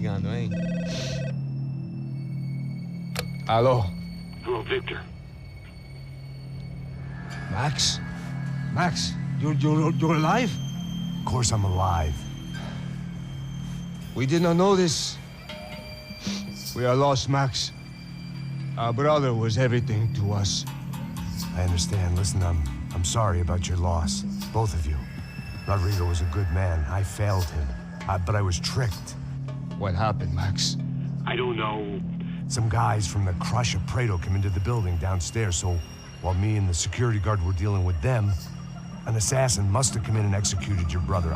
ligando, hein? Alô? Hello, Victor. Max? Max, you're alive? Of course I'm alive. We did not know this. We are lost, Max. Our brother was everything to us. I understand. Listen, I'm sorry about your loss. Both of you. Rodrigo was a good man. I failed him. But I was tricked. What happened, Max? I don't know. Some guys from the Crush of Prado came into the building downstairs, so while me and the security guard were dealing with them, an assassin must have come in and executed your brother.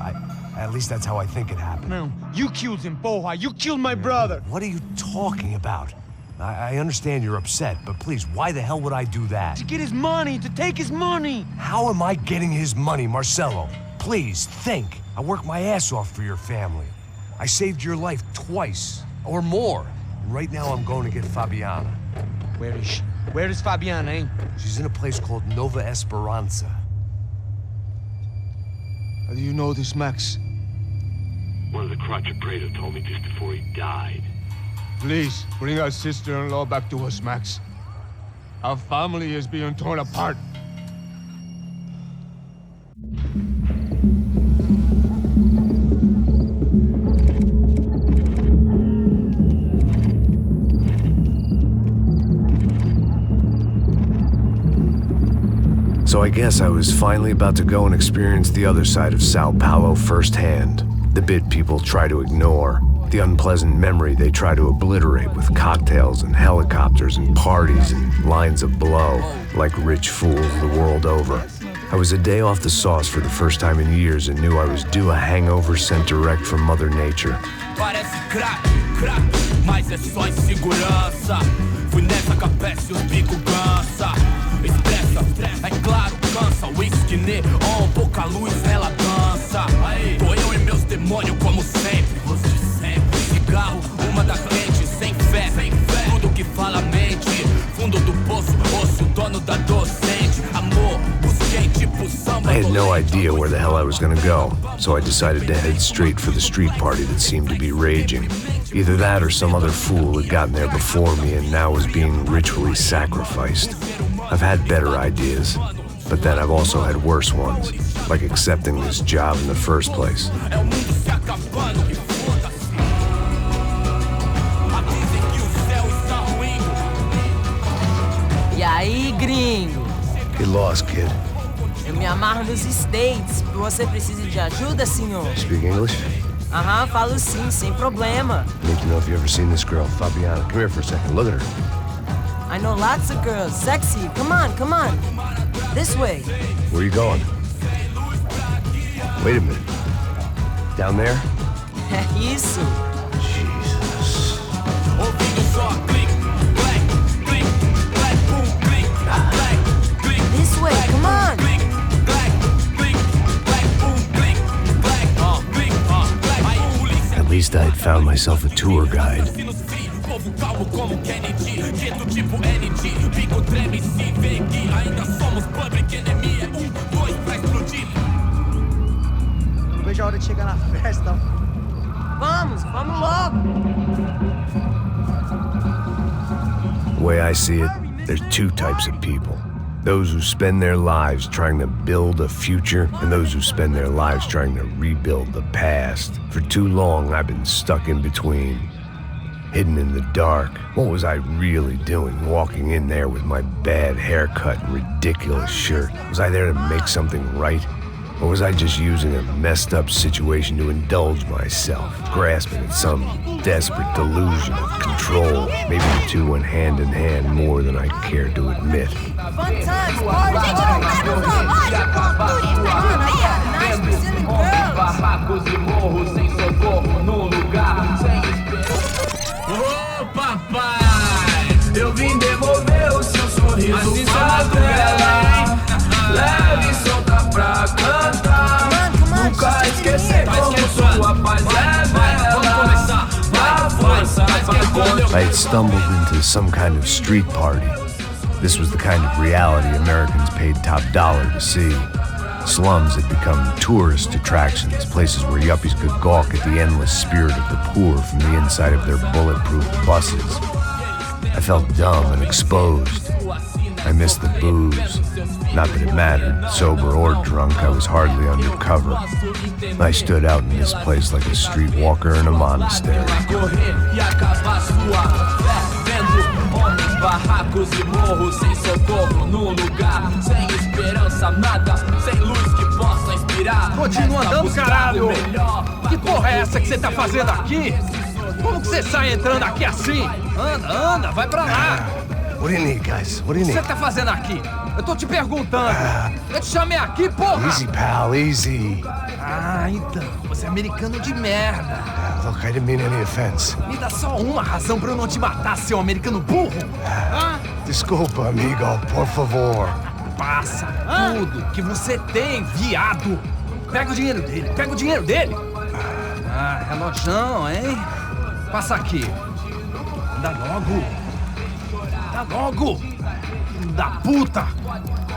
At least that's how I think it happened. No, you killed him, Porra. You killed my brother. What are you talking about? I understand you're upset, but please, why the hell would I do that? To get his money, to take his money. How am I getting his money, Marcelo? Please, think. I worked my ass off for your family. I saved your life twice, or more. Right now I'm going to get Fabiana. Where is she? Where is Fabiana, eh? She's in a place called Nova Esperanza. How do you know this, Max? One of the Crotch of Prado told me just before he died. Please, bring our sister-in-law back to us, Max. Our family is being torn apart. So I guess I was finally about to go and experience the other side of Sao Paulo firsthand. The bit people try to ignore. The unpleasant memory they try to obliterate with cocktails and helicopters and parties and lines of blow, like rich fools the world over. I was a day off the sauce for the first time in years and knew I was due a hangover sent direct from Mother Nature. Parece crack, mas é só insegurança. Fui nessa capeste e o bico cansa. Estressa, é claro, cansa. Whisky, neon, pouca luz, ela dança. Tô eu e meus demônios como sempre. Cigarro, uma da frente, sem fé. Tudo que fala mente. Fundo do poço, osso, dono da docente. Amor, busquei tipo samba. I had no idea where the hell I was gonna go, so I decided to head straight for the street party that seemed to be raging. Either that or some other fool had gotten there before me and now was being ritually sacrificed. I've had better ideas, but then I've also had worse ones, like accepting this job in the first place. E aí, gringo? Get lost, kid. Eu me amarro nos States. Você precisa de ajuda, senhor? Speak English? Aham, falo sim, sem problema. I need to know if you've ever seen this girl, Fabiana. Come here for a second. Look at her. I know lots of girls. Sexy. Come on, come on. This way. Where are you going? Wait a minute. Down there? É isso. Jesus. This way, come on. At least I had found myself a tour guide. Não vejo a hora de chegar na festa. Vamos logo. The way I see it, there's two types of people. Those who spend their lives trying to build a future, and those who spend their lives trying to rebuild the past. For too long, I've been stuck in between, hidden in the dark. What was I really doing, walking in there with my bad haircut and ridiculous shirt? Was I there to make something right? Or was I just using a messed up situation to indulge myself, grasping at some desperate delusion of control? Maybe the two went hand in hand more than I cared to admit. Fun times, party. Barracos e morros sem socorro no lugar sem Ô papai, eu vim devolver o seu sorriso favela. Leve e solta pra cantar. Nunca esquecer como sua paz é bela. Vai força, I had stumbled into some kind of street party. This was the kind of reality Americans paid top dollar to see. Slums had become tourist attractions, places where yuppies could gawk at the endless spirit of the poor from the inside of their bulletproof buses. I felt dumb and exposed. I missed the booze. Not that it mattered, sober or drunk, I was hardly undercover. I stood out in this place like a streetwalker in a monastery. Barracos e morros sem socorro num lugar sem esperança, nada, sem luz que possa inspirar. Continua andando, caralho! Que porra é essa que você tá fazendo aqui? Como que você sai entrando aqui assim? Anda, vai pra lá! What do you need, guys? What do you O que need? você tá fazendo aqui? Eu tô te perguntando. Eu te chamei aqui, porra! Easy, pal, easy. Ah, então, você é americano de merda. Look, I didn't mean any offense. Me dá só uma razão pra eu não te matar, seu americano burro. Desculpa, amigo, por favor. Passa tudo que você tem, viado. Pega o dinheiro dele, Ah, relojão, hein? Passa aqui. Anda logo. Filho da puta.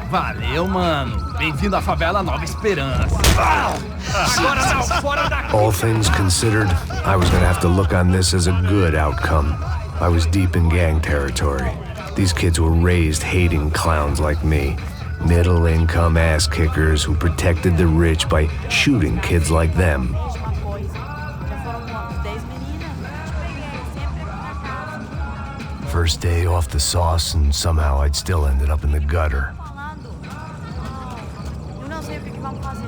Valeu, mano. Bem-vindo à favela Nova Esperança. Agora não, fora daqui. All things considered, I was gonna have to look on this as a good outcome. I was deep in gang territory. These kids were raised hating clowns like me. Middle-income ass-kickers who protected the rich by shooting kids like them. First day off the sauce, and somehow I'd still ended up in the gutter. Eu não sei o que vamos fazer.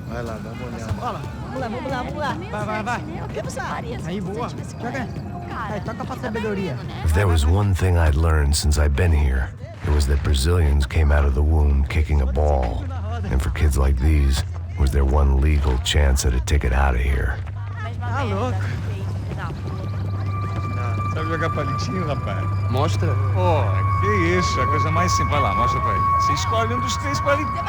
Vai lá, dá uma olhada. Vamos lá. Vai. O que você faria se Aí, você boa. tivesse Joga. cara? Toca pra sabedoria. If there was one thing I'd learned since I'd been here, it was that Brazilians came out of the womb kicking a ball. And for kids like these, was their one legal chance at a ticket out of here. Tá louco. Sabe jogar palitinho, rapaz? Mostra. Pô, que isso, a coisa mais simples. Vai lá, mostra pra ele. Você escolhe um dos três palitinhos.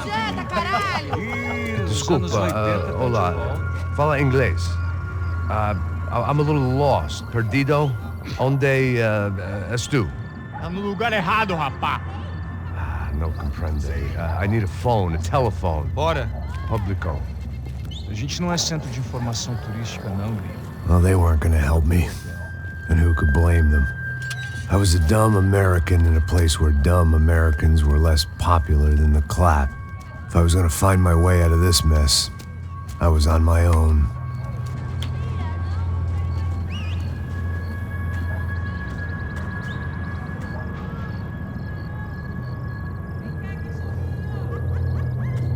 Janta, caralho! Desculpa, olá. Fala inglês. I'm a little lost. Perdido? Onde és tu? Tá no lugar errado, rapá. No comprende. I need a phone, a telephone. Bora. Publico. A gente não é centro de informação turística, não, Gui. Well, they weren't gonna help me. And who could blame them? I was a dumb American in a place where dumb Americans were less popular than the clap. If I was gonna find my way out of this mess, I was on my own.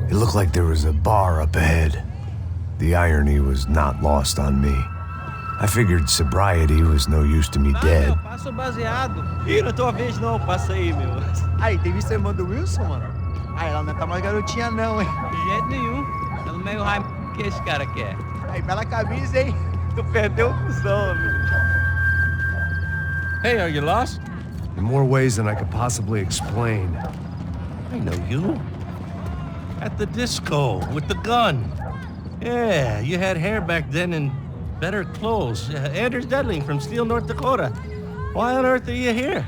It looked like there was a bar up ahead. The irony was not lost on me. I figured sobriety was no use to me dead. Passa o baseado. Ih, não é tua vez não, passa aí, meu. Aí, tem visto a irmã do Wilson, mano? Aí, ela não tá mais garotinha não, hein? De jeito nenhum. Ela é meio raiva que esse cara quer. Aí, bela camisa, hein? Tu perdeu o cuzão, amigo. Hey, are you lost? In more ways than I could possibly explain. I know you. At the disco, with the gun. Yeah, you had hair back then and better clothes. Anders Dedling from Steele, North Dakota. Why on earth are you here?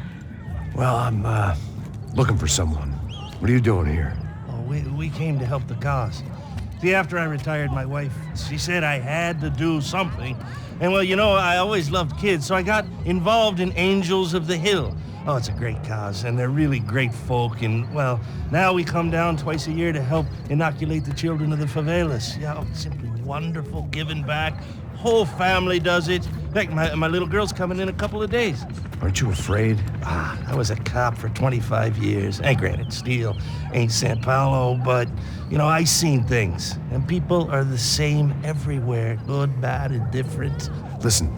Well, I'm, looking for someone. What are you doing here? Oh, we came to help the cause. See, after I retired, my wife, she said I had to do something. And well, you know, I always loved kids, so I got involved in Angels of the Hill. Oh, it's a great cause, and they're really great folk. And, well, now we come down twice a year to help inoculate the children of the favelas. Yeah, it's simply wonderful, giving back. Whole family does it. In fact, my little girl's coming in a couple of days. Aren't you afraid? I was a cop for 25 years. And granted, Steele ain't San Paulo, but, you know, I seen things. And people are the same everywhere, good, bad, and different. Listen,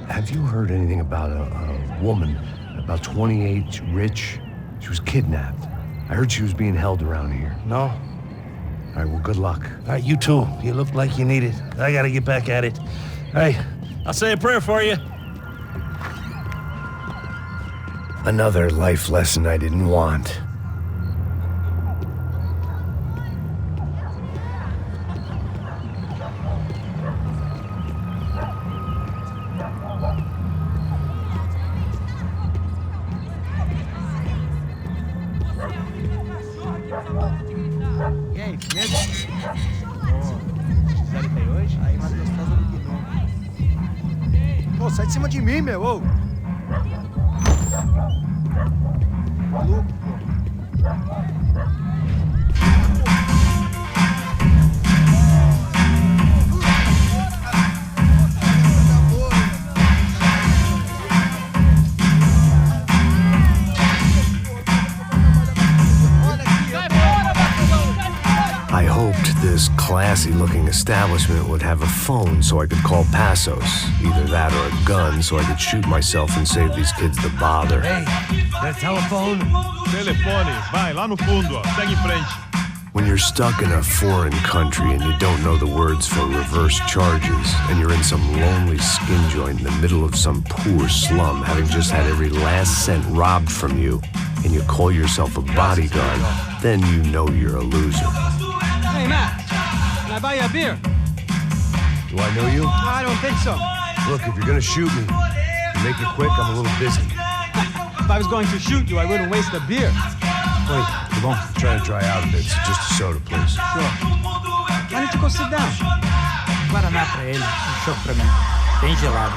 have you heard anything about a woman, about 28, rich? She was kidnapped. I heard she was being held around here. No? All right, well, good luck. All right, you too. You look like you need it. I gotta get back at it. Hey, I'll say a prayer for you. Another life lesson I didn't want. sai de cima de mim, meu, ô. Maluco, pô. I hoped this classy-looking establishment would have a phone so I could call Passos. Either that or a gun so I could shoot myself and save these kids the bother. Hey, that telephone? Telefone, vai, lá no fundo, ó. Segue em frente. When you're stuck in a foreign country and you don't know the words for reverse charges, and you're in some lonely skin joint in the middle of some poor slum, having just had every last cent robbed from you, and you call yourself a bodyguard, then you know you're a loser. Hey, Matt, can I buy you a beer? Do I know you? No, I don't think so. Look, if you're gonna shoot me, make it quick, I'm a little busy. If I was going to shoot you, I wouldn't waste a beer. Wait, come on. I'm trying to dry out a bit, so just a soda, please. Sure. Why don't you go sit down? Guaraná pra ele, chopp pra mim. Bem gelado.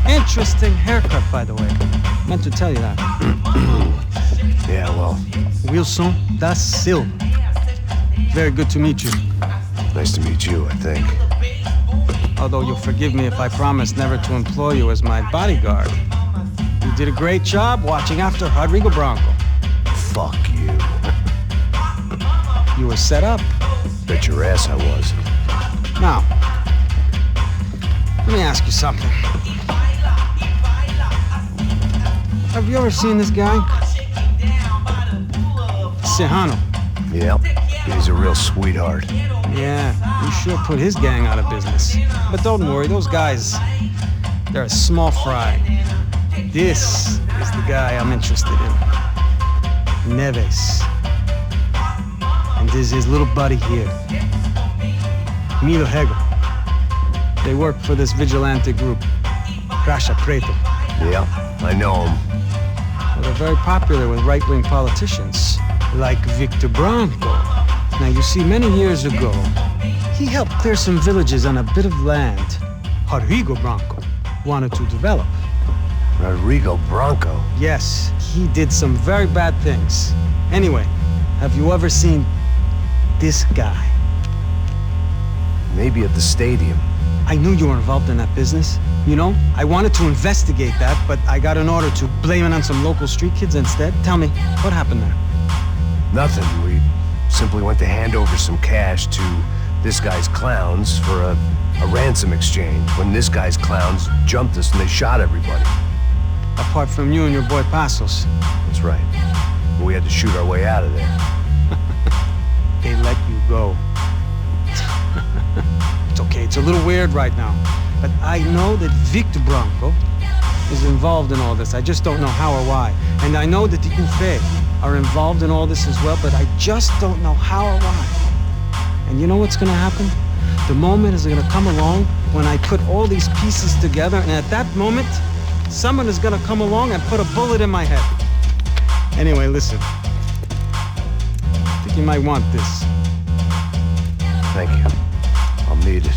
Interesting haircut, by the way. Meant to tell you that. Yeah, well, Wilson da Silva. Very good to meet you. nice to meet you, I think. Although you'll forgive me if I promise never to employ you as my bodyguard. You did a great job watching after Rodrigo Bronco. Fuck you. You were set up. Bet your ass I was. Now, let me ask you something. Have you ever seen this guy? Serrano. Yeah, he's a real sweetheart. Yeah, you sure put his gang out of business. But don't worry, those guys, they're a small fry. This is the guy I'm interested in. Neves. And this is his little buddy here. Milo Hegel. They work for this vigilante group, Caixa Preto. Yeah, I know him. Well, they're very popular with right-wing politicians, like Victor Bronco. Now, you see, many years ago, he helped clear some villages on a bit of land Rodrigo Bronco wanted to develop. Rodrigo Bronco? Yes, he did some very bad things. Anyway, have you ever seen this guy? Maybe at the stadium. I knew you were involved in that business. You know, I wanted to investigate that, but I got an order to blame it on some local street kids instead. Tell me, what happened there? Nothing. We simply went to hand over some cash to this guy's clowns for a ransom exchange when this guy's clowns jumped us and they shot everybody. Apart from you and your boy Passos. That's right. But we had to shoot our way out of there. They let you go. It's okay, it's a little weird right now. But I know that Victor Bronco is involved in all this. I just don't know how or why. And I know that the UFE are involved in all this as well, but I just don't know how or why. And you know what's gonna happen? The moment is gonna come along when I put all these pieces together, and at that moment, someone is gonna come along and put a bullet in my head. Anyway, listen. I think you might want this. Thank you. I'll need it.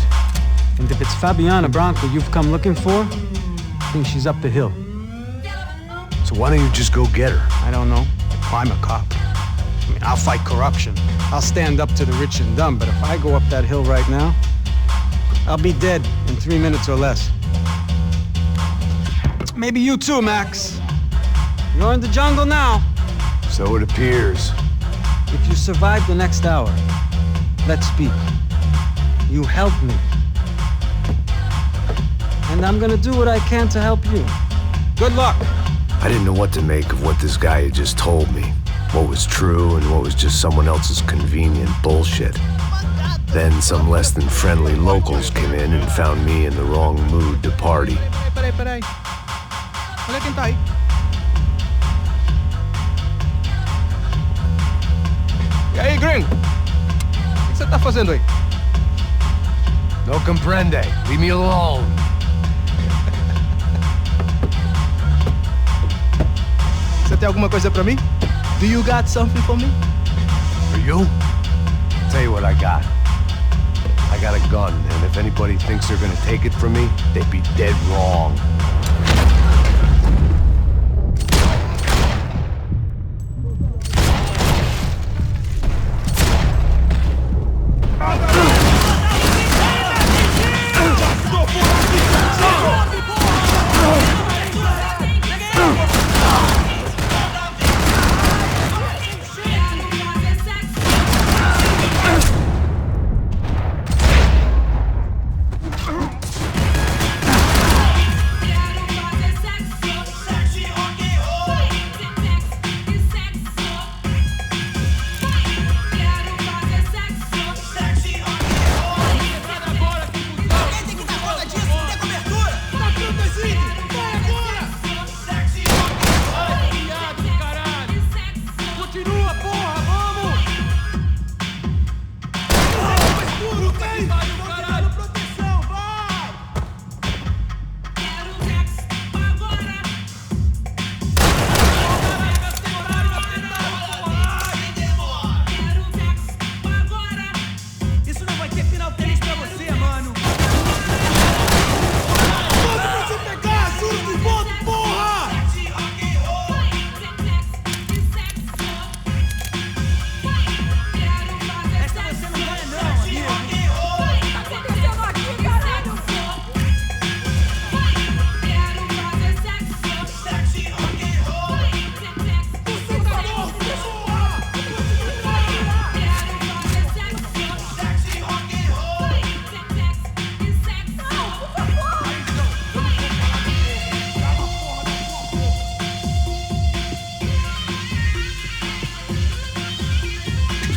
And if it's Fabiana Bronco you've come looking for, I think she's up the hill. So why don't you just go get her? I don't know. I'm a cop. I mean, I'll fight corruption. I'll stand up to the rich and dumb, but if I go up that hill right now, I'll be dead in 3 minutes or less. Maybe you too, Max. You're in the jungle now. So it appears. If you survive the next hour, let's speak. You helped me. And I'm gonna do what I can to help you. Good luck. I didn't know what to make of what this guy had just told me. What was true and what was just someone else's convenient bullshit. Then some less than friendly locals came in and found me in the wrong mood to party. Peraí. Olha quem tá aí. E aí, gringo? O que você tá fazendo aí? No comprende. Leave me alone. Você tem alguma coisa pra mim? Do you got something for me? For you? Tell you what I got. I got a gun, and if anybody thinks they're gonna take it from me, they'd be dead wrong.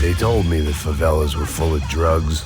They told me the favelas were full of drugs.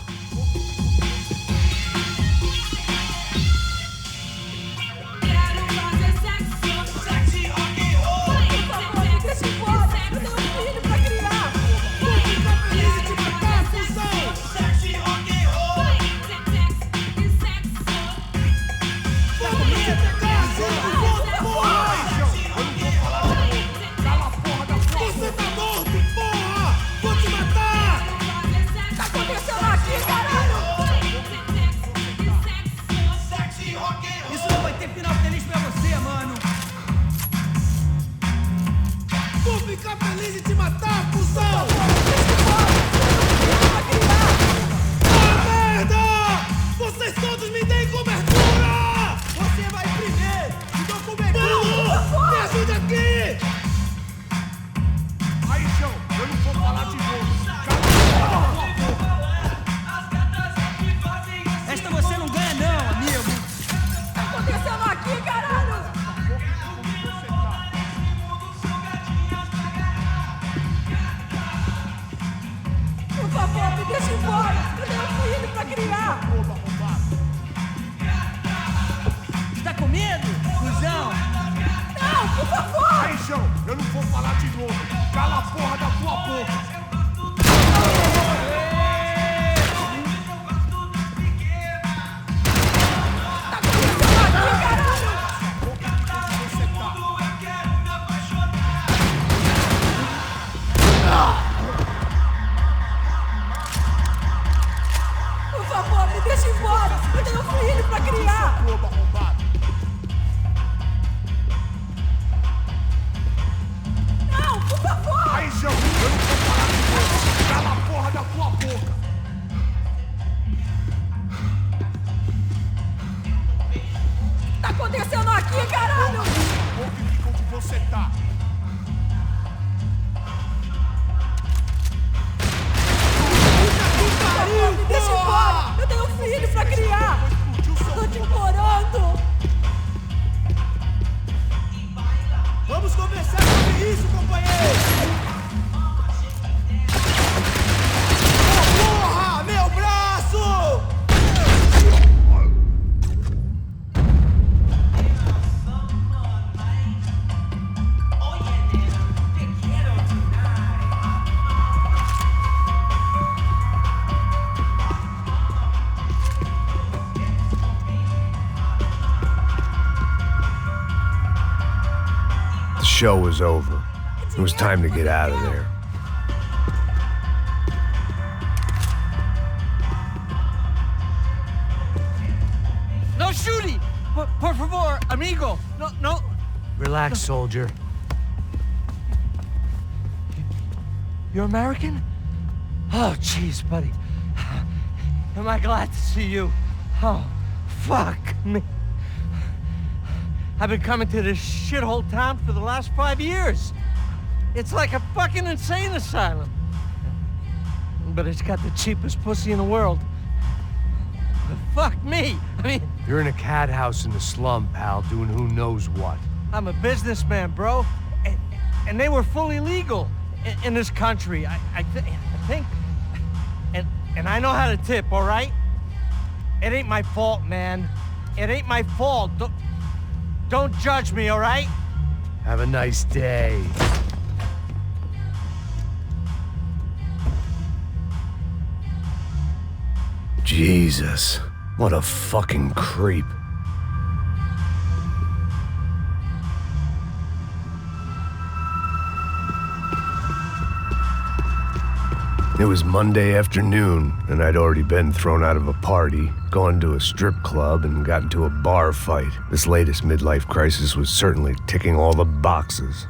The show was over. It was time to get out of there. No shooting! Por favor, amigo! No. Relax, soldier. You're American? Oh, jeez, buddy. Am I glad to see you? Oh, fuck me. I've been coming to this shithole town for the last 5 years. It's like a fucking insane asylum. But it's got the cheapest pussy in the world. But fuck me. I mean... You're in a cat house in the slum, pal, doing who knows what. I'm a businessman, bro. And they were fully legal in this country. I think... And I know how to tip, all right? It ain't my fault, man. It ain't my fault. Don't judge me, all right? Have a nice day. Jesus, what a fucking creep. It was Monday afternoon, and I'd already been thrown out of a party, gone to a strip club, and got into a bar fight. This latest midlife crisis was certainly ticking all the boxes.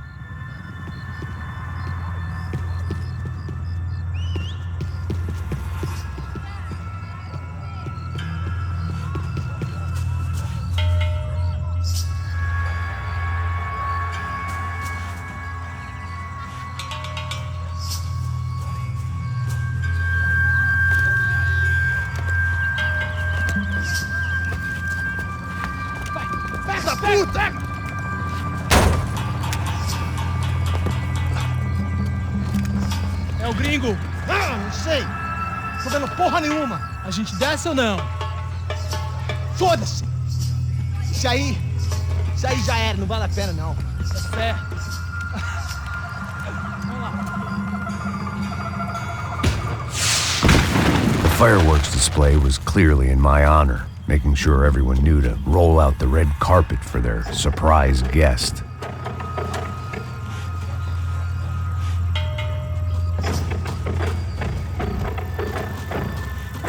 É o gringo. Não sei. Tô vendo porra nenhuma. A gente desce ou não? Foda-se. Isso aí já era, não vale a pena não. É fé. The fireworks display was clearly in my honor, making sure everyone knew to roll out the red carpet for their surprise guest.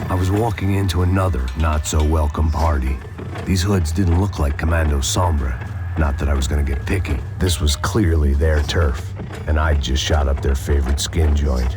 I was walking into another not-so-welcome party. These hoods didn't look like Commando Sombra. Not that I was gonna get picky. This was clearly their turf, and I'd just shot up their favorite skin joint.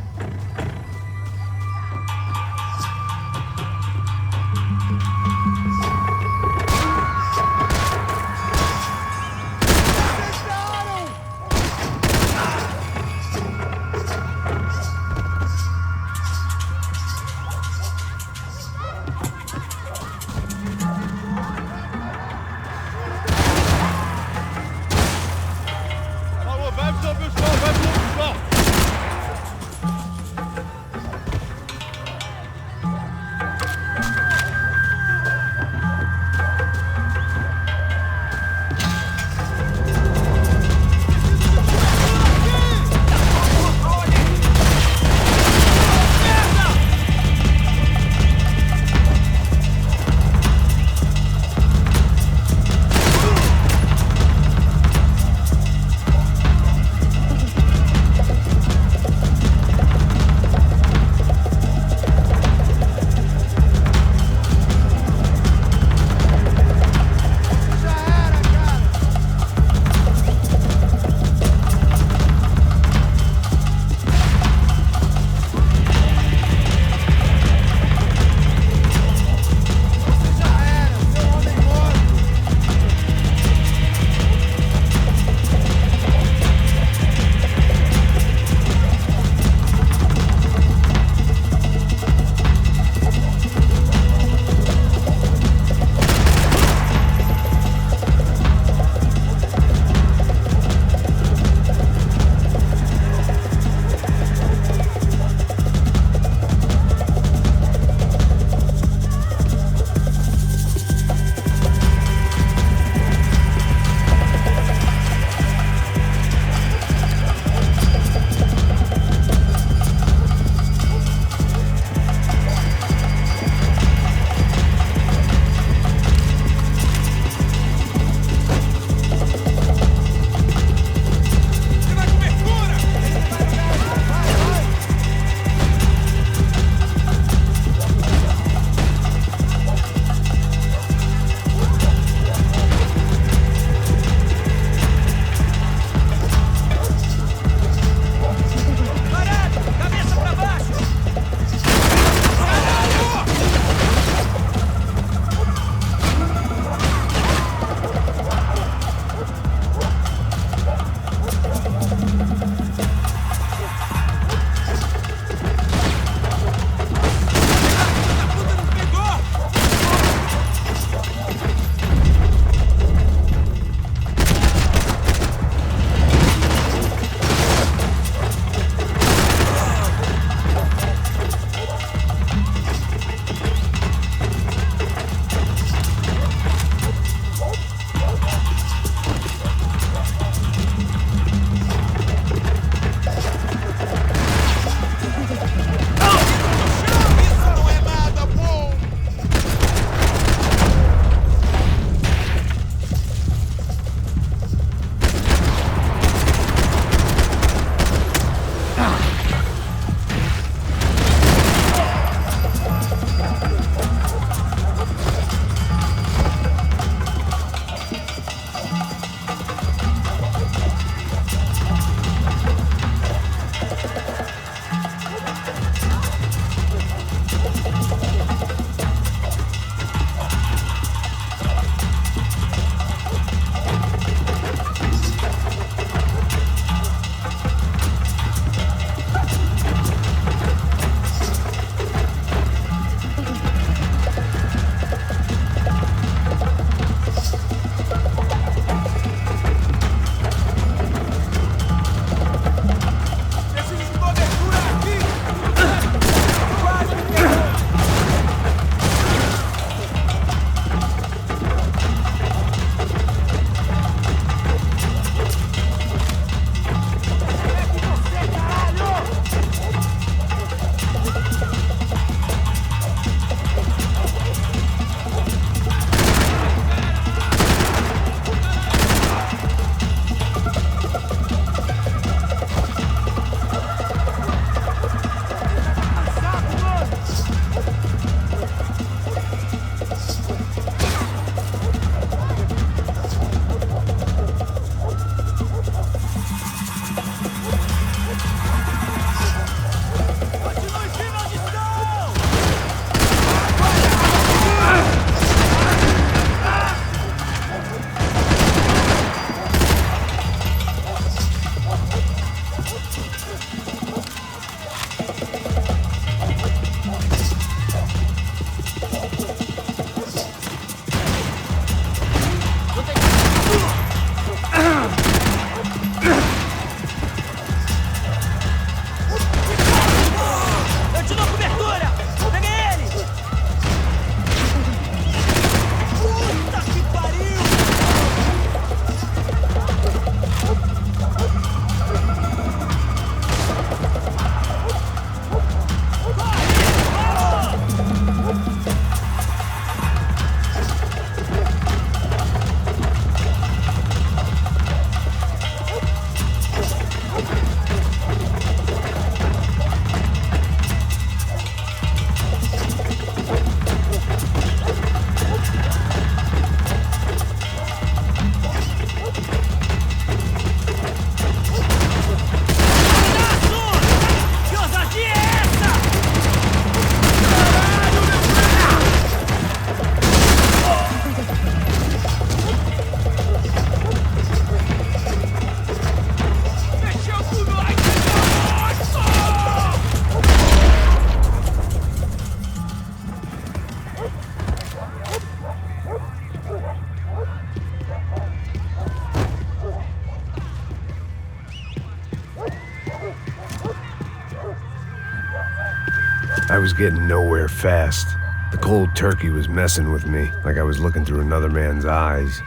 I was getting nowhere fast. The cold turkey was messing with me, like I was looking through another man's eyes.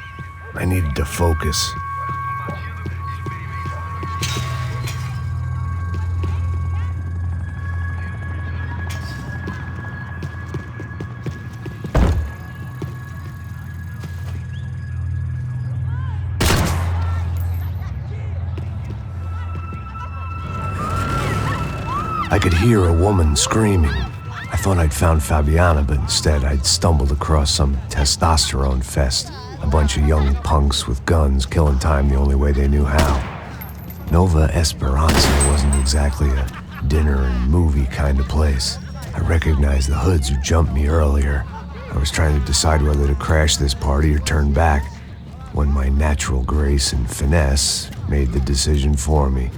I needed to focus. I could hear a woman screaming. I thought I'd found Fabiana, but instead I'd stumbled across some testosterone fest. A bunch of young punks with guns killing time the only way they knew how. Nova Esperanza wasn't exactly a dinner and movie kind of place. I recognized the hoods who jumped me earlier. I was trying to decide whether to crash this party or turn back, when my natural grace and finesse made the decision for me.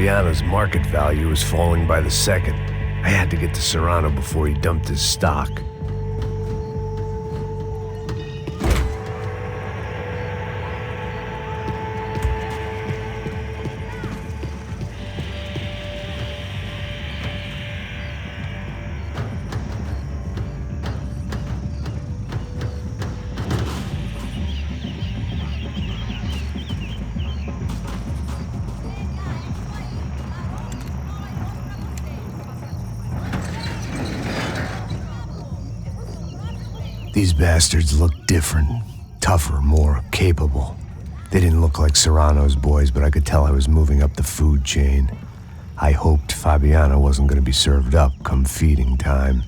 Fabiano's market value was falling by the second. I had to get to Serrano before he dumped his stock. These bastards looked different, tougher, more capable. They didn't look like Serrano's boys, but I could tell I was moving up the food chain. I hoped Fabiano wasn't going to be served up come feeding time.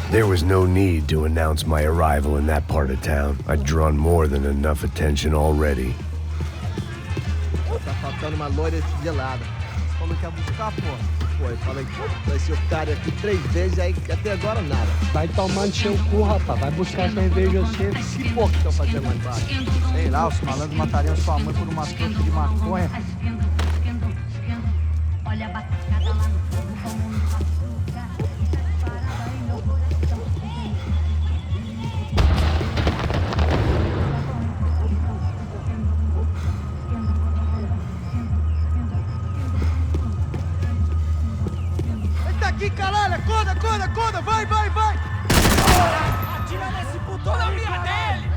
There was no need to announce my arrival in that part of town. I'd drawn more than enough attention already. Tá faltando uma loira gelada. Você falou que ia buscar, pô. Pô, eu falei, esse otário aqui 3 vezes, aí até agora nada. Vai tomando seu cu, rapaz. Vai buscar cerveja você. Que porra que estão fazendo lá embaixo? Sei lá, os malandros matariam sua mãe por umas trouxas de maconha. Olha a batata lá no fogo, como um açúcar. Parada em meu coração. Ele tá aqui, caralho! Acorda, acorda, acorda! Vai, vai, vai! Atira nesse puto na minha dele!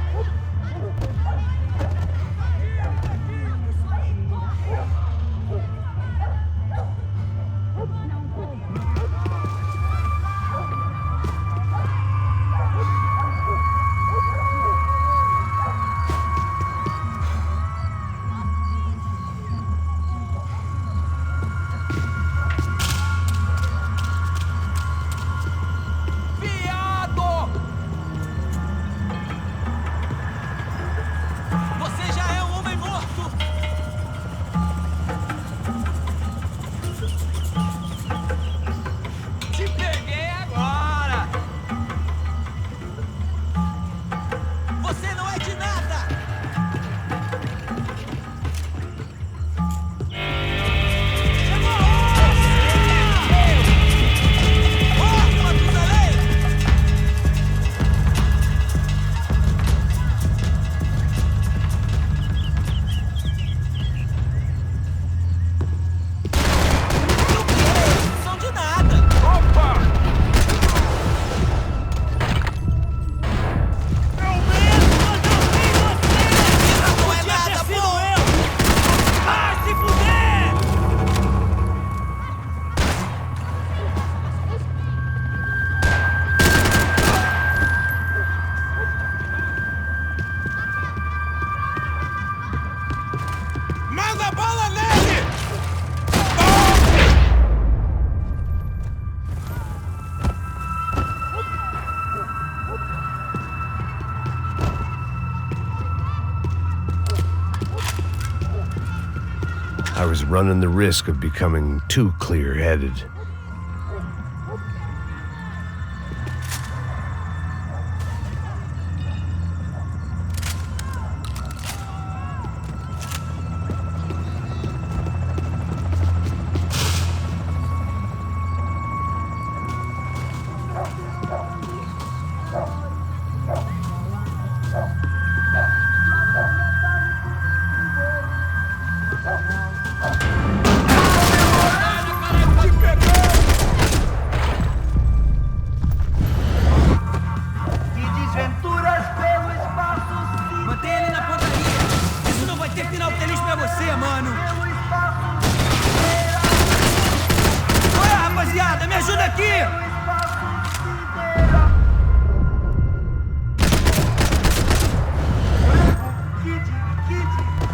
I was running the risk of becoming too clear-headed.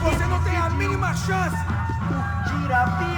Você não tem a mínima chance! Curtir a vida!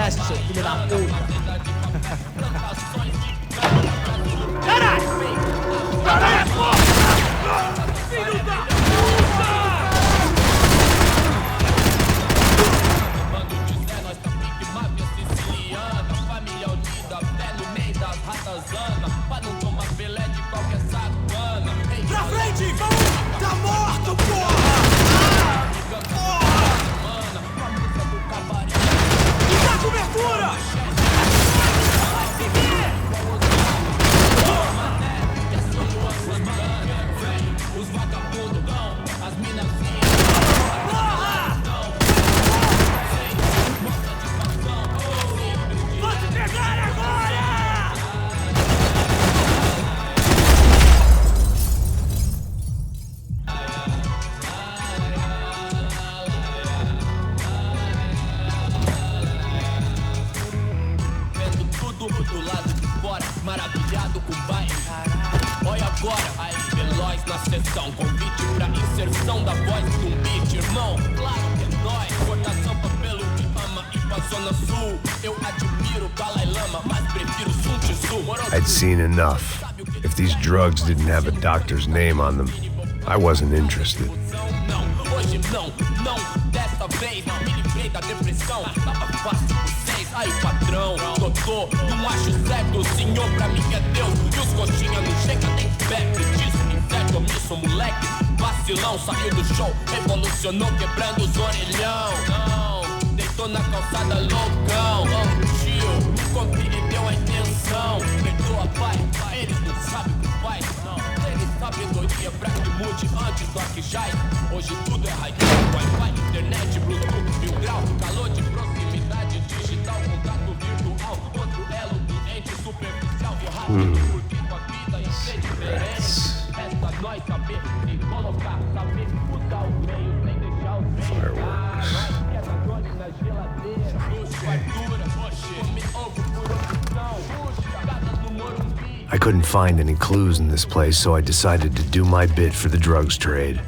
West, seu filho da puta. Caralho! Caralho, porra! Filho da puta! Bando de Zé, nós tá pique máfia siciliana. Família unida, pé no meio das ratazanas. Pra não tomar belé de qualquer sacana. Pra frente, vamos! Tá morto, porra! Dá cobertura! Vai seguir! Os vagabundos vão, as minas porra! Vou te pegar agora! Do lado de fora, maravilhado com o bairro. Olha agora, aí, veloz na sessão. Convite pra inserção da voz de um beat, irmão. Claro que é nóis, cortação papelo que ama e pra zona sul. Eu admiro o Dalai Lama, mas prefiro Sun Tzu. I'd seen enough. If these drugs didn't have a doctor's name on them, I wasn't interested. Hoje não, desta vez me livrei da depressão. Tava fácil por 6, aí patrão, doutor, não acho certo, o senhor pra mim é Deus. E os coxinha não chega nem perto disso, inferno, omisso, moleque. Vacilão, saiu do show, revolucionou, quebrando os orelhão. Não, deitou na calçada loucão. Oh, tio, cumpri e deu a intenção. Perdoa, pai, eles não sabem o que faz, não. Eles sabedoria pra que mude antes do que já. Hoje tudo é high-tech, Wi-Fi, internet, Bluetooth, mil grau, calor de proximidade, digital, contato virtual, outro elo, cliente superficial e rápido, curtindo a vida e ser diferente. Resta nós saber se colocar, saber usar o meio sem deixar o meio. Nós quer dar gole na geladeira, luxo, fartura, come ovo por opção, puxa, casa no Morumbi. I couldn't find any clues in this place, so I decided to do my bit for the drugs trade.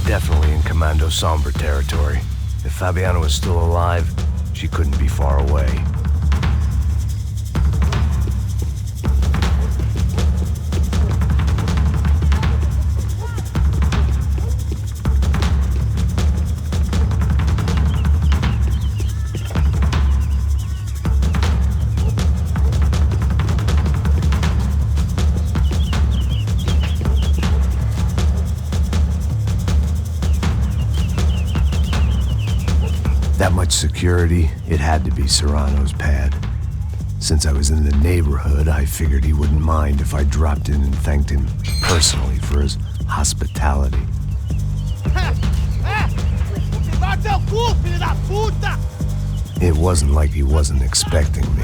Definitely in Commando Sombre territory. If Fabiana was still alive, she couldn't be far away. That much security, it had to be Serrano's pad. Since I was in the neighborhood, I figured he wouldn't mind if I dropped in and thanked him personally for his hospitality. It wasn't like he wasn't expecting me.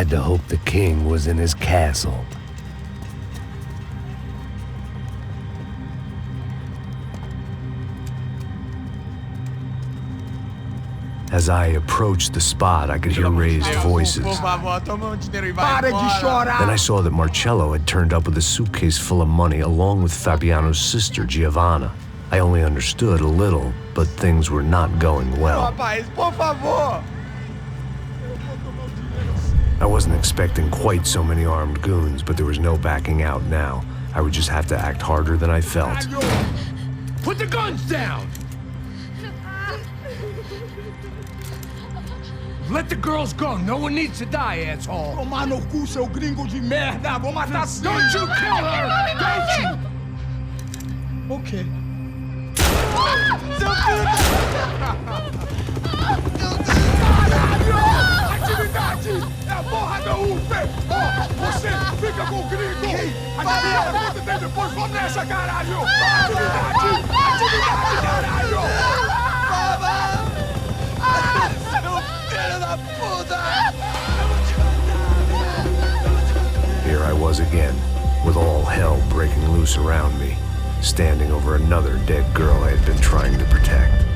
had to hope the king was in his castle. As I approached the spot, I could hear raised voices. Then I saw that Marcello had turned up with a suitcase full of money along with Fabiano's sister, Giovanna. I only understood a little, but things were not going well. I wasn't expecting quite so many armed goons, but there was no backing out now. I would just have to act harder than I felt. Put the guns down! Let the girls go. No one needs to die, asshole. Tomar no cu, seu gringo de merda. Vou matar sim. Don't you kill her! Don't you? Ok. Caralho! Atividade! É a porra da UFE! Ó, você fica com o gringo! Adivinha a conta dele depois, vamos nessa, caralho! Atividade! Atividade, caralho! Here I was again, with all hell breaking loose around me, standing over another dead girl I had been trying to protect.